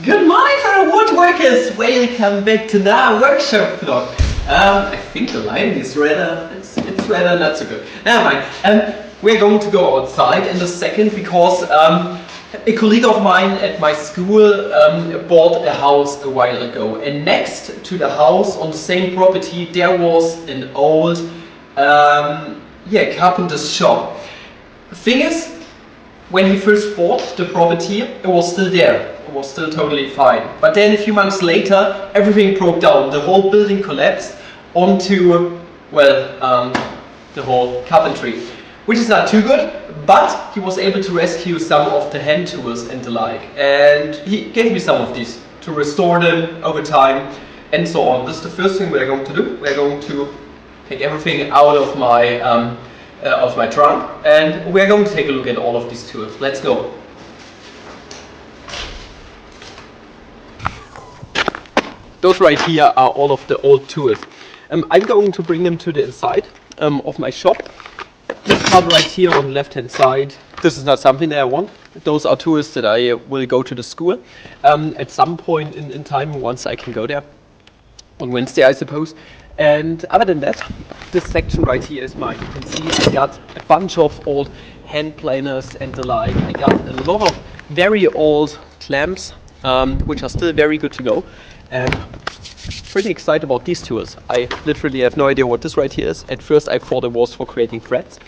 Good morning, fellow woodworkers! Welcome back to the workshop vlog. I think the lighting is rather, it's rather not so good. Never mind. We're going to go outside in a second because a colleague of mine at my school bought a house a while ago. And next to the house on the same property there was an old carpenter's shop. The thing is, when he first bought the property, it was still there. It was still totally fine. But then a few months later, everything broke down. The whole building collapsed onto, the whole carpentry. Which is not too good, but he was able to rescue some of the hand tools and the like. And he gave me some of these to restore them over time and so on. This is the first thing we're going to do. We're going to take everything out of my trunk, and we're going to take a look at all of these tools. Let's go. Those right here are all of the old tools. I'm going to bring them to the inside of my shop. This part right here on the left hand side, this is not something that I want. Those are tools that I will go to the school at some point in time, once I can go there. On Wednesday, I suppose. And other than that, this section right here is mine. You can see I got a bunch of old hand planers and the like. I got a lot of very old clamps, which are still very good to go. And pretty excited about these tools. I literally have no idea what this right here is. At first I thought it was for creating threads,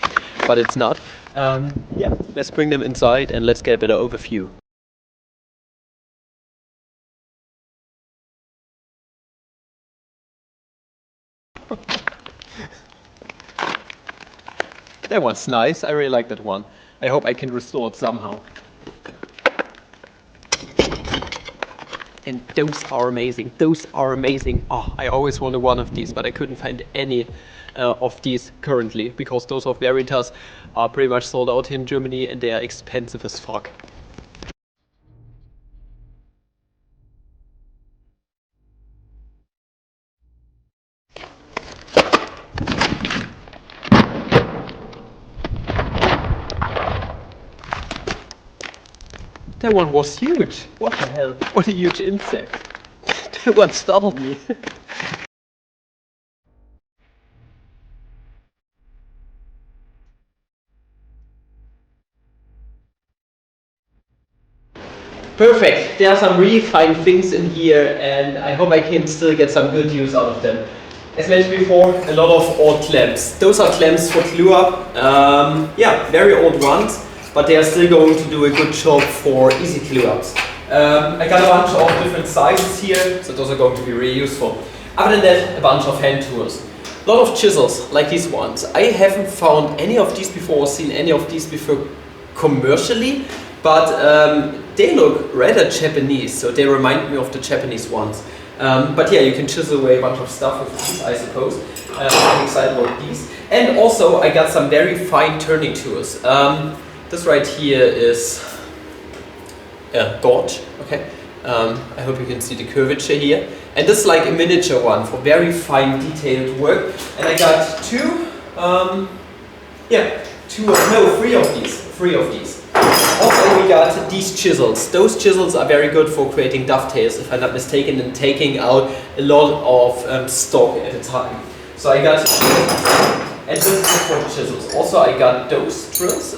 but it's not. Let's bring them inside and let's get a better overview. That one's nice. I really like that one. I hope I can restore it somehow. And those are amazing. Those are amazing. Oh, I always wanted one of these, but I couldn't find any of these currently because those of Veritas are pretty much sold out here in Germany and they are expensive as fuck. That one was huge. What the hell? What a huge insect. That one startled me. Perfect. There are some really fine things in here and I hope I can still get some good use out of them. As mentioned before, a lot of old clamps. Those are clamps for glue up. Very old ones. But they are still going to do a good job for easy glue ups. I got a bunch of different sizes here, so those are going to be really useful. Other than that, a bunch of hand tools. A lot of chisels, like these ones. I haven't found any of these before or seen any of these before commercially, but they look rather Japanese, so they remind me of the Japanese ones. But yeah, you can chisel away a bunch of stuff with these, I suppose. I'm excited about these. And also, I got some very fine turning tools. This right here is a gouge, okay? I hope you can see the curvature here. And this is like a miniature one for very fine detailed work. And I got three of these. Also we got these chisels. Those chisels are very good for creating dovetails, if I'm not mistaken, and taking out a lot of stock at a time. So I got, and this is for chisels. Also I got those drills.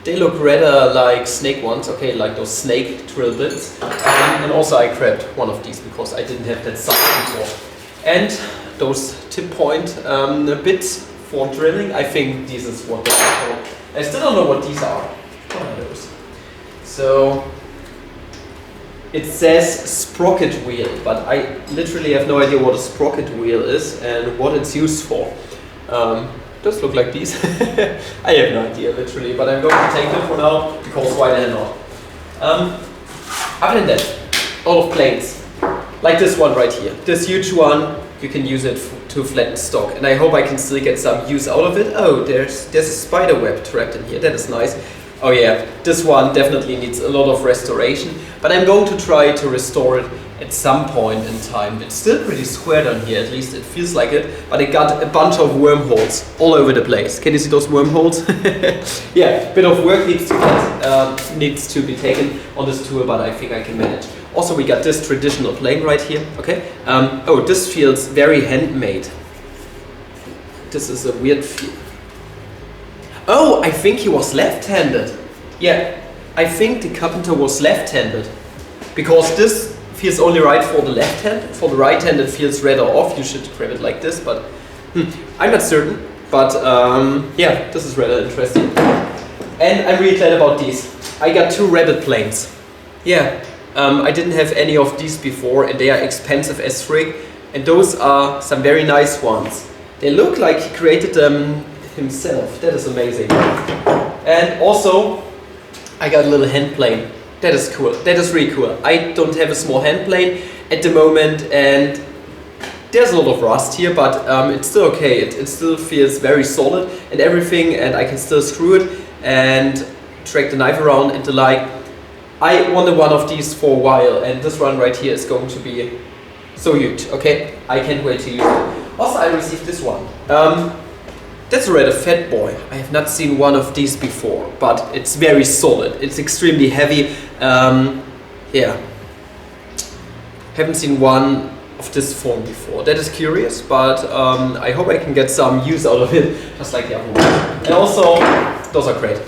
They look rather like snake ones, okay, like those snake drill bits. And also I grabbed one of these because I didn't have that size before. And those tip point bits for drilling, I think this is what they are called. I still don't know what these are. What are those? So it says sprocket wheel, but I literally have no idea what a sprocket wheel is and what it's used for. Does look like these. I have no idea literally, but I'm going to take them for now because why the hell not? Other than that, all of planes. Like this one right here. This huge one, you can use it to flatten stock, and I hope I can still get some use out of it. Oh, there's a spider web trapped in here. That is nice. Oh yeah, this one definitely needs a lot of restoration, but I'm going to try to restore it at some point in time. It's still pretty square down here, at least it feels like it, but it got a bunch of wormholes all over the place. Can you see those wormholes? Yeah, bit of work needs to be taken on this tool, but I think I can manage. Also, we got this traditional plane right here, okay? Oh, this feels very handmade. This is a weird feel. Oh, I think he was left-handed. Yeah, I think the carpenter was left-handed. Because this feels only right for the left hand. For the right hand it feels rather off. You should grab it like this, but I'm not certain. But yeah, this is rather interesting. And I'm really glad about these. I got 2 rabbit planes. Yeah, I didn't have any of these before, and they are expensive as frig. And those are some very nice ones. They look like he created them himself. That is amazing. And also, I got a little hand plane. That is cool. That is really cool. I don't have a small hand plane at the moment, and there's a lot of rust here, but it's still okay. It still feels very solid and everything, and I can still screw it and drag the knife around and the like. I wanted one of these for a while, and this one right here is going to be so huge. Okay, I can't wait to use it. Also, I received this one. That's a rather fat boy. I have not seen one of these before, but it's very solid. It's extremely heavy. Yeah, haven't seen one of this form before. That is curious, but I hope I can get some use out of it, just like the other one. And also, those are great.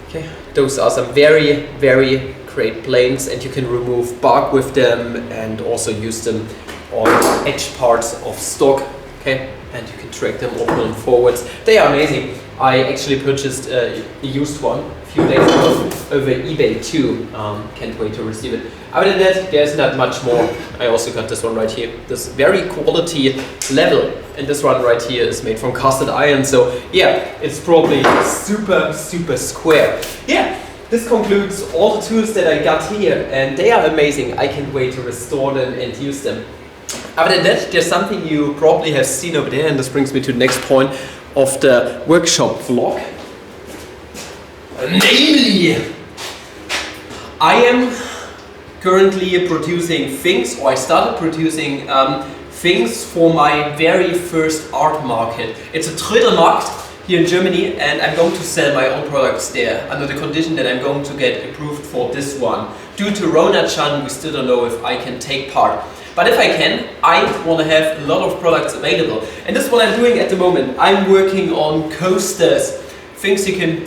Okay, those are some very, very great planes, and you can remove bark with them and also use them on edge parts of stock. Okay, and you can track them over and forwards. They are amazing. I actually purchased a used one a few days ago over eBay too. Can't wait to receive it. Other than that, there's not much more. I also got this one right here. This very quality level. And this one right here is made from cast iron. So yeah, it's probably super, super square. Yeah, this concludes all the tools that I got here. And they are amazing. I can't wait to restore them and use them. Other than that, there's something you probably have seen over there, and this brings me to the next point of the workshop vlog. Namely, I am currently producing things, or I started producing things for my very first art market. It's a Trödelmarkt here in Germany, and I'm going to sell my own products there under the condition that I'm going to get approved for this one. Due to Rona-chan, we still don't know if I can take part. But if I can, I want to have a lot of products available. And this is what I'm doing at the moment. I'm working on coasters, things you can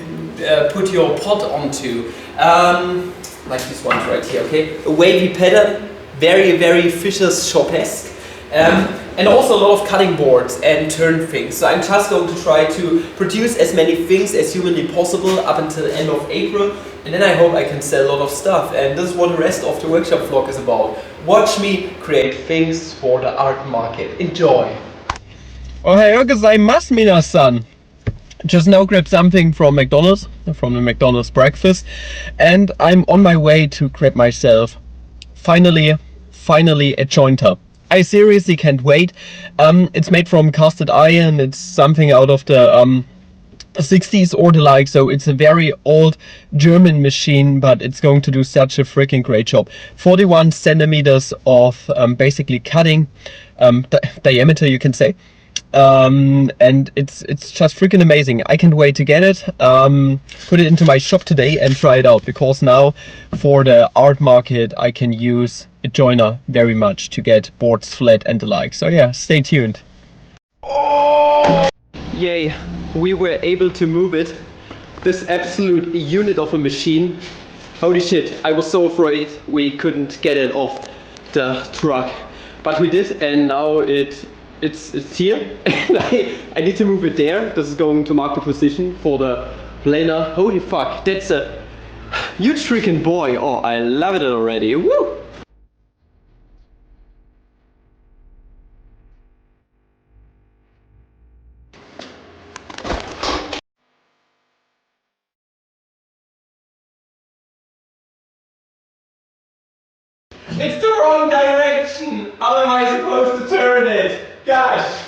put your pot onto. Like this one right here, okay? A wavy pattern, very, very Fisher's shop-esque. And also a lot of cutting boards and turn things. So I'm just going to try to produce as many things as humanly possible up until the end of April. And then I hope I can sell a lot of stuff. And this is what the rest of the workshop vlog is about. Watch me create things for the art market. Enjoy! Ohayou gozaimasu, minasan! Just now grabbed something from McDonald's, from the McDonald's breakfast. And I'm on my way to grab myself, finally a jointer. I seriously can't wait. It's made from cast iron. It's something out of the 60s or the like, so it's a very old German machine, but it's going to do such a freaking great job. 41 centimeters of basically cutting diameter, you can say. And it's just freaking amazing. I can't wait to get it, put it into my shop today and try it out, because now for the art market I can use a joiner very much to get boards flat and the like. So yeah, stay tuned. Oh! Yay, we were able to move it. This absolute unit of a machine. Holy shit, I was so afraid we couldn't get it off the truck. But we did, and now it's here. And I need to move it there. This is going to mark the position for the planer. Holy fuck, that's a huge freaking boy. Oh, I love it already. Woo! It's the wrong direction! How am I supposed to turn it? Gosh!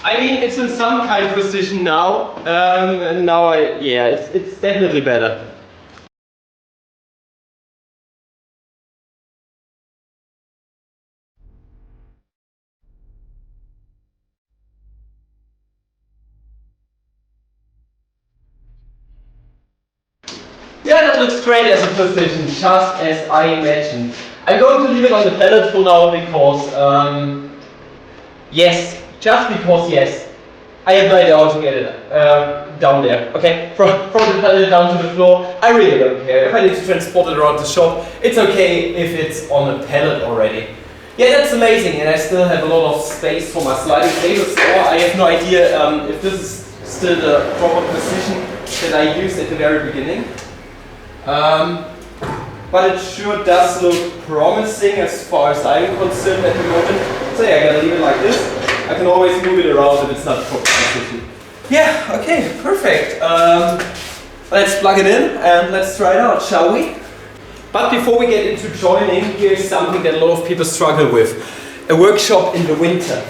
I mean, it's in some kind of position now, and now yeah, it's definitely better. Yeah, that looks great as a position, just as I imagined. I'm going to leave it on the pallet for now because, yes, just because yes. I have no idea how to get it down there, okay? From the pallet down to the floor, I really don't care. If I need to transport it around the shop, it's okay if it's on a pallet already. Yeah, that's amazing, and I still have a lot of space for my sliding table, so I have no idea if this is still the proper position that I used at the very beginning. But it sure does look promising as far as I'm concerned at the moment. So yeah, I gotta leave it like this. I can always move it around if it's not proper position. Yeah, okay, perfect. Let's plug it in and let's try it out, shall we? But before we get into joining, here's something that a lot of people struggle with. A workshop in the winter.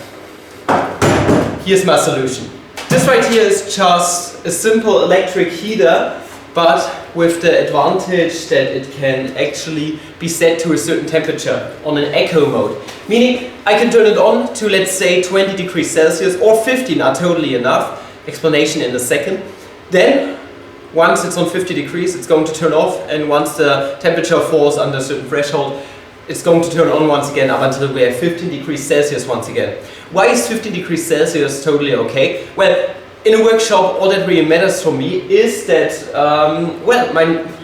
Here's my solution. This right here is just a simple electric heater, but with the advantage that it can actually be set to a certain temperature on an echo mode. Meaning I can turn it on to, let's say, 20 degrees Celsius or 15 are totally enough. Explanation in a second. Then once it's on 50 degrees, it's going to turn off, and once the temperature falls under a certain threshold, it's going to turn on once again up until we have 15 degrees Celsius once again. Why is 15 degrees Celsius totally okay? Well, in a workshop, all that really matters for me is that, well,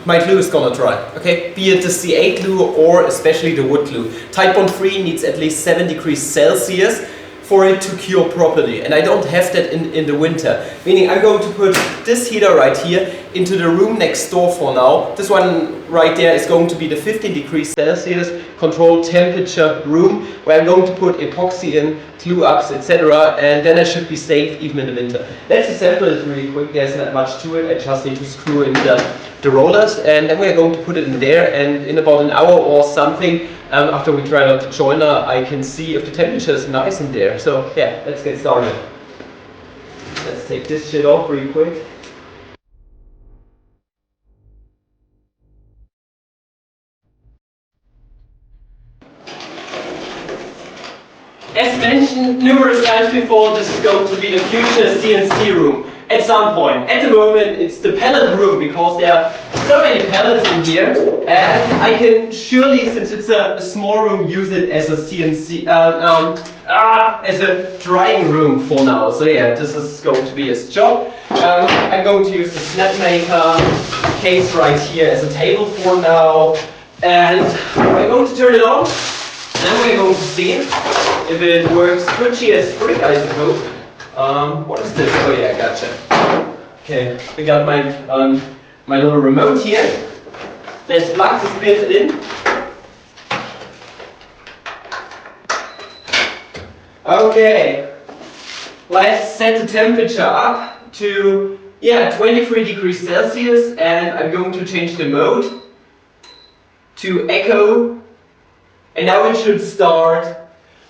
my glue is gonna dry, okay? Be it the C8 glue or especially the wood glue. Type 1-3 needs at least 7 degrees Celsius for it to cure properly, and I don't have that in the winter. Meaning I'm going to put this heater right here into the room next door for now. This one right there is going to be the 15 degrees Celsius controlled temperature room, where I'm going to put epoxy in, glue ups, etc. And then I should be safe even in the winter. Let's assemble it really quick. There's not much to it. I just need to screw in the rollers, and then we're going to put it in there, and in about an hour or something, after we try out the joiner, I can see if the temperature is nice in there. So yeah, let's get started. Let's take this shit off really quick. As mentioned numerous times before, this is going to be the future CNC room at some point. At the moment, it's the pallet room because there are so many pallets in here, and I can surely, since it's a small room, use it as a CNC, as a drying room for now. So yeah, this is going to be its job. I'm going to use the snap maker case right here as a table for now, and we're going to turn it on. Then we're going to see if it works pretty as frick, I suppose. What is this? Oh yeah, gotcha. Okay, we got my my little remote here. Let's plug this bit in. Okay, let's set the temperature up to 23 degrees Celsius, and I'm going to change the mode to echo. And now it should start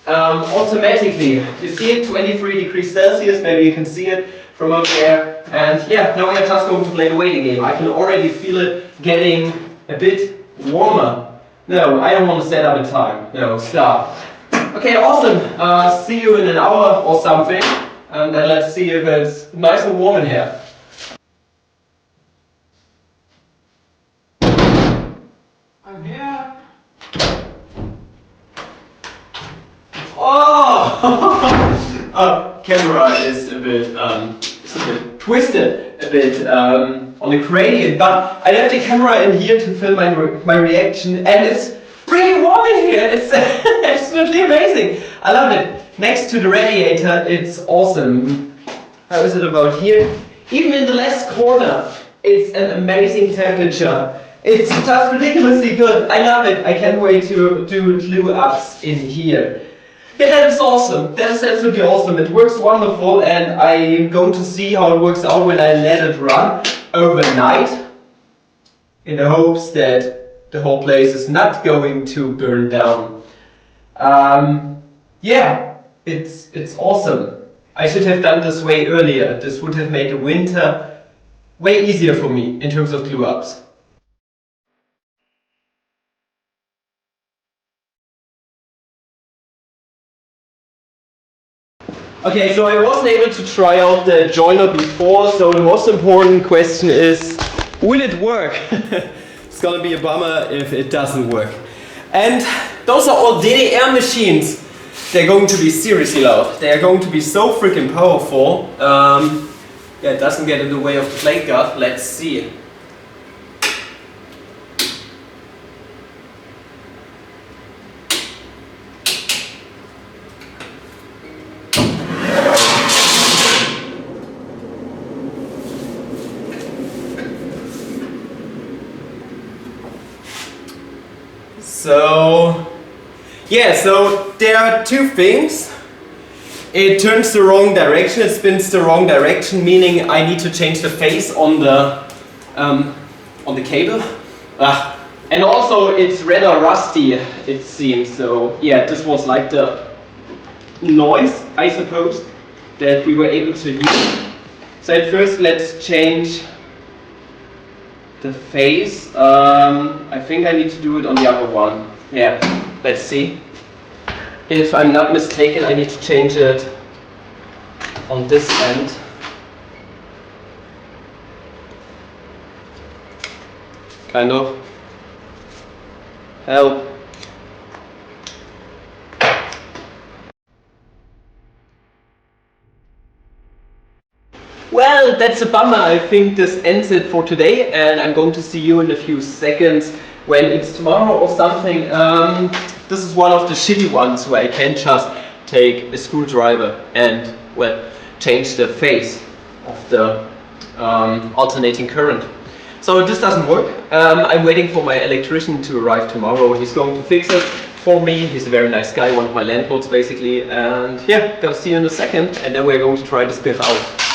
automatically. You see it, 23 degrees Celsius, maybe you can see it from up there. And yeah, now we're just going to play the waiting game. I can already feel it getting a bit warmer. No, I don't want to set up a time. No, stop. Okay, awesome. See you in an hour or something. And then let's see if it's nice and warm in here. I'm here. Oh! Camera is a bit twisted, a bit on the gradient, but I have the camera in here to film my reaction, and it's really warm in here. It's absolutely amazing. I love it. Next to the radiator, it's awesome. How is it about here? Even in the last corner, it's an amazing temperature. It's just ridiculously good. I love it. I can't wait to do glue ups in here. Yeah, that is awesome. That is absolutely awesome. It works wonderful, and I'm going to see how it works out when I let it run overnight, in the hopes that the whole place is not going to burn down. Yeah, it's awesome. I should have done this way earlier. This would have made the winter way easier for me in terms of glue ups. Okay, so I wasn't able to try out the joiner before, so the most important question is, will it work? It's gonna be a bummer if it doesn't work. And those are all DDR machines. They're going to be seriously loud. They are going to be so freaking powerful. Yeah, it doesn't get in the way of the plate guard. Let's see. So, yeah, so there are two things. It turns the wrong direction, it spins the wrong direction, meaning I need to change the phase on the cable. And also it's rather rusty, it seems. So yeah, this was like the noise, I suppose, that we were able to use. So at first let's change the phase. I think I need to do it on the other one. Yeah, let's see. If I'm not mistaken, I need to change it on this end. Kind of. Help. Well, that's a bummer. I think this ends it for today, and I'm going to see you in a few seconds when it's tomorrow or something. This is one of the shitty ones where I can't just take a screwdriver and, well, change the phase of the alternating current. So this doesn't work. I'm waiting for my electrician to arrive tomorrow. He's going to fix it for me. He's a very nice guy, one of my landlords basically. And yeah, gonna see you in a second, and then we're going to try this biff out.